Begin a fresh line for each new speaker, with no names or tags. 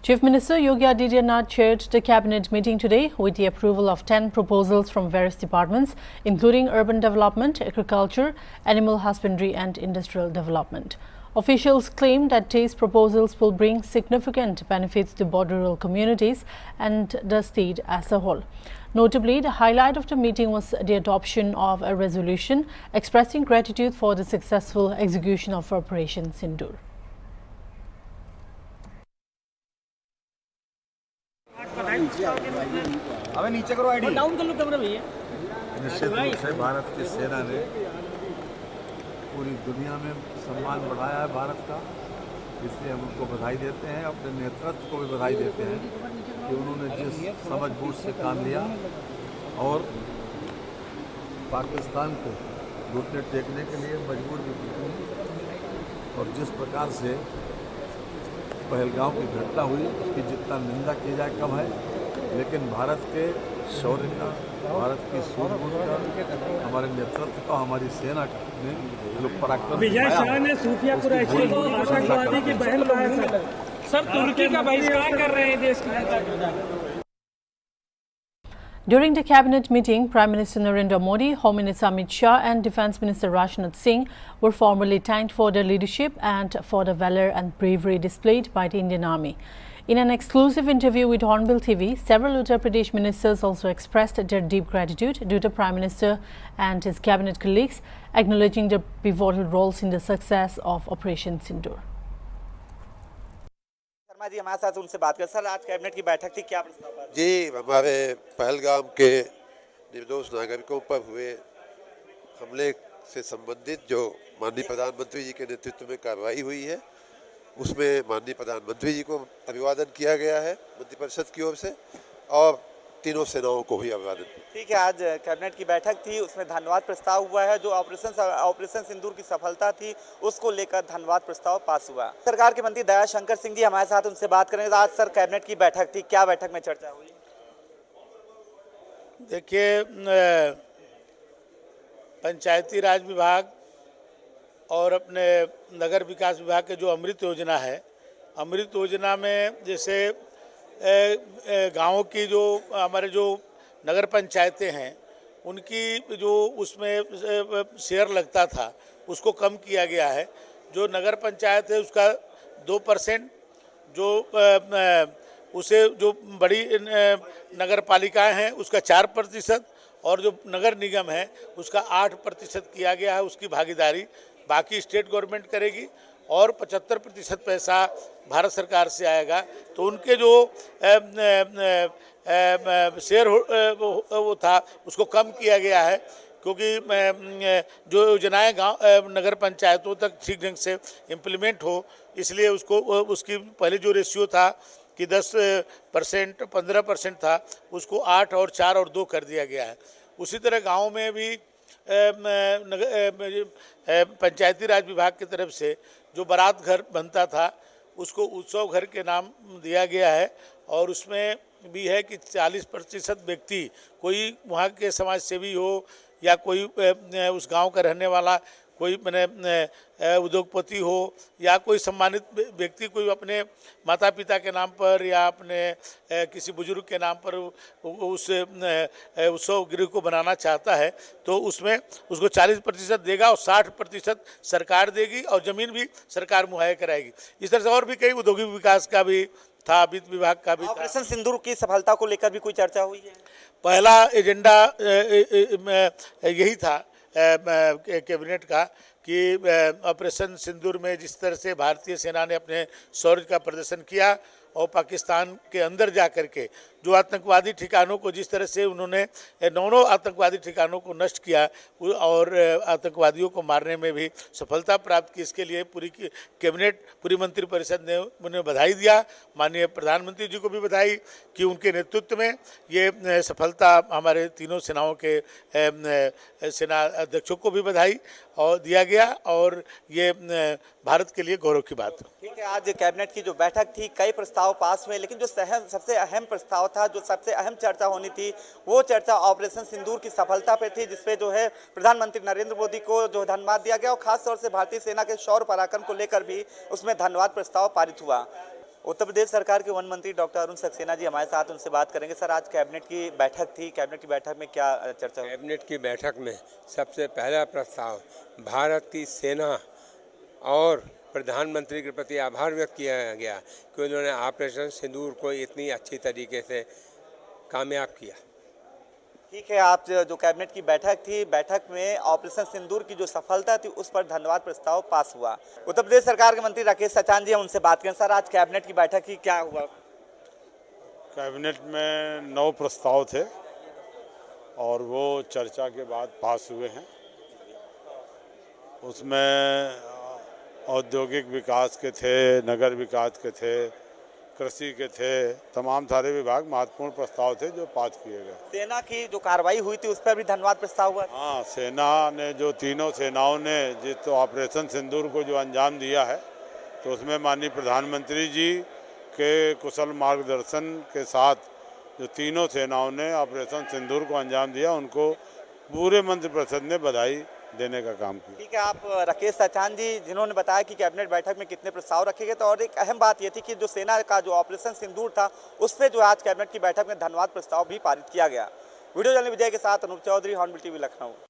Chief Minister Yogi Adityanath chaired the cabinet meeting today with the approval of 10 proposals from various departments, including urban development, agriculture, animal husbandry and industrial development. Officials claim that these proposals will bring significant benefits to border rural communities and the state as a whole. Notably, the highlight of the meeting was the adoption of a resolution expressing gratitude for the successful execution of Operation Sindoor.
अबे नीचे करो ID
down कर लो camera भैया।
निश्चित रूप से भारत की सेना ने पूरी दुनिया में सम्मान बढ़ाया है भारत का, इसलिए हम उनको बधाई देते हैं, अपने नेतृत्व को भी बधाई देते हैं कि उन्होंने जिस समझबूझ से काम लिया और पाकिस्तान को घुटने टेकने के लिए मजबूर भी किया। और जिस प्रकार से पहलगाम की घटना हुई उसकी जितना निंदा की जाए कम है, लेकिन भारत के शौर्य का, भारत की सूझबूझ का, हमारे नेतृत्व का, हमारी सेना ने जो पराक्रम दिखाया
ने सूफिया कुरैशी को आतंकवादी की बहन बनाया। सर तुर्की का बहिष्कार कर रहे हैं देश के।
During the cabinet meeting, Prime Minister Narendra Modi, Home Minister Amit Shah and Defence Minister Rajnath Singh were formally thanked for their leadership and for the valour and bravery displayed by the Indian Army. In an exclusive interview with Hornbill TV, several Uttar Pradesh ministers also expressed their deep gratitude to the Prime Minister and his cabinet colleagues, acknowledging their pivotal roles in the success of Operation Sindoor.
जी हमारे साथ उनसे बात कर। Sir, आज cabinet की बैठक थी, क्या प्रस्ताव?
जी, हमारे पहलगाम के निर्दोष नागरिकों पर हुए हमले से संबंधित जो माननीय प्रधानमंत्री जी के नेतृत्व में कार्रवाई हुई है, उसमें माननीय प्रधानमंत्री जी को अभिवादन किया गया है मंत्रिपरिषद की ओर से, और तीनों सेनाओं को भी अभिवादन।
ठीक है, आज कैबिनेट की बैठक थी, उसमें धन्यवाद प्रस्ताव हुआ है। जो ऑपरेशन सिंदूर की सफलता थी उसको लेकर धन्यवाद प्रस्ताव पास हुआ। सरकार के मंत्री दया शंकर सिंह जी हमारे साथ, उनसे बात करेंगे। आज सर कैबिनेट की बैठक थी, क्या बैठक में चर्चा हुई?
देखिए, पंचायती राज विभाग और अपने नगर विकास विभाग के जो अमृत योजना है, अमृत योजना में जैसे गाँव की जो हमारे जो नगर पंचायतें हैं उनकी जो उसमें शेयर लगता था उसको कम किया गया है। जो नगर पंचायत है उसका 2%, जो उसे जो बड़ी नगर पालिकाएँ हैं उसका 4%, और जो नगर निगम है उसका 8% किया गया है उसकी भागीदारी। बाकी स्टेट गवर्नमेंट करेगी और 75% पैसा भारत सरकार से आएगा। तो उनके जो शेयर वो था उसको कम किया गया है, क्योंकि जो योजनाएं गांव नगर पंचायतों तक ठीक ढंग से इम्प्लीमेंट हो, इसलिए उसको उसकी पहले जो रेशियो था कि 10% 15% था, उसको 8 और 4 और 2 कर दिया गया है। उसी तरह गाँव में भी पंचायती राज विभाग की तरफ से जो बारात घर बनता था उसको उत्सव घर के नाम दिया गया है, और उसमें भी है कि 40% व्यक्ति कोई वहाँ के समाज सेवी हो या कोई उस गांव का रहने वाला कोई उद्योगपति हो या कोई सम्मानित व्यक्ति कोई अपने माता पिता के नाम पर या अपने किसी बुजुर्ग के नाम पर उस उत्सव गृह को बनाना चाहता है, तो उसमें उसको 40% देगा और 60% सरकार देगी और ज़मीन भी सरकार मुहैया कराएगी। इस तरह से और भी कई औद्योगिक विकास का भी था, वित्त विभाग का भी।
ऑपरेशन सिंदूर की सफलता को लेकर भी कोई चर्चा हुई है?
पहला एजेंडा यही था कैबिनेट का कि ऑपरेशन सिंदूर में जिस तरह से भारतीय सेना ने अपने शौर्य का प्रदर्शन किया और पाकिस्तान के अंदर जा कर के जो आतंकवादी ठिकानों को जिस तरह से उन्होंने 9 आतंकवादी ठिकानों को नष्ट किया और आतंकवादियों को मारने में भी सफलता प्राप्त की, इसके लिए पूरी कैबिनेट पूरी मंत्रिपरिषद ने उन्हें बधाई दिया। माननीय प्रधानमंत्री जी को भी बधाई कि उनके नेतृत्व में ये सफलता, हमारे तीनों सेनाओं के सेना अध्यक्षों को भी बधाई और दिया गया, और ये भारत के लिए गौरव की बात है।
ठीक है, आज कैबिनेट की जो बैठक थी कई प्रस्ताव पास हुए, लेकिन जो सबसे अहम प्रस्ताव था, जो सबसे अहम चर्चा होनी थी, वो चर्चा ऑपरेशन सिंदूर की सफलता पे थी, जिसपे जो है प्रधानमंत्री नरेंद्र मोदी को जो धन्यवाद दिया गया और खास तौर से भारतीय सेना के शौर्य पराक्रम को लेकर भी उसमें धन्यवाद प्रस्ताव पारित हुआ। उत्तर प्रदेश सरकार के वन मंत्री डॉक्टर अरुण सक्सेना जी हमारे साथ, उनसे बात करेंगे। सर, आज कैबिनेट की बैठक थी, कैबिनेट की बैठक में क्या चर्चा हुई?
कैबिनेट की बैठक में सबसे पहला प्रस्ताव भारत की सेना और प्रधानमंत्री के प्रति आभार व्यक्त किया गया कि उन्होंने ऑपरेशन सिंदूर को इतनी अच्छी तरीके से कामयाब किया।
ठीक है, आप जो कैबिनेट की बैठक थी, बैठक में ऑपरेशन सिंदूर की जो सफलता थी उस पर धन्यवाद प्रस्ताव पास हुआ। उत्तर प्रदेश सरकार के मंत्री राकेश सचान जी, हम उनसे बात करें। सर, आज कैबिनेट की बैठक की क्या हुआ?
कैबिनेट में 9 प्रस्ताव थे और वो चर्चा के बाद पास हुए हैं। उसमें औद्योगिक विकास के थे, नगर विकास के थे, कृषि के थे, तमाम सारे विभाग महत्वपूर्ण प्रस्ताव थे जो पास किए गए।
सेना की जो कार्रवाई हुई थी उस पर भी धन्यवाद प्रस्ताव हुआ?
हाँ, सेना ने जो तीनों सेनाओं ने जिस तो ऑपरेशन सिंदूर को जो अंजाम दिया है, तो उसमें माननीय प्रधानमंत्री जी के कुशल मार्गदर्शन के साथ जो तीनों सेनाओं ने ऑपरेशन सिंदूर को अंजाम दिया, उनको पूरे मंत्रिपरिषद ने बधाई देने का काम किया।
ठीक है, आप राकेश सचान जी जिन्होंने बताया कि कैबिनेट बैठक में कितने प्रस्ताव रखे गए, तो और एक अहम बात ये थी कि जो सेना का जो ऑपरेशन सिंदूर था उस पर जो आज कैबिनेट की बैठक में धन्यवाद प्रस्ताव भी पारित किया गया। वीडियो जर्नलिस्ट विजय के साथ अनूप चौधरी, हॉर्नबिल टीवी, लखनऊ।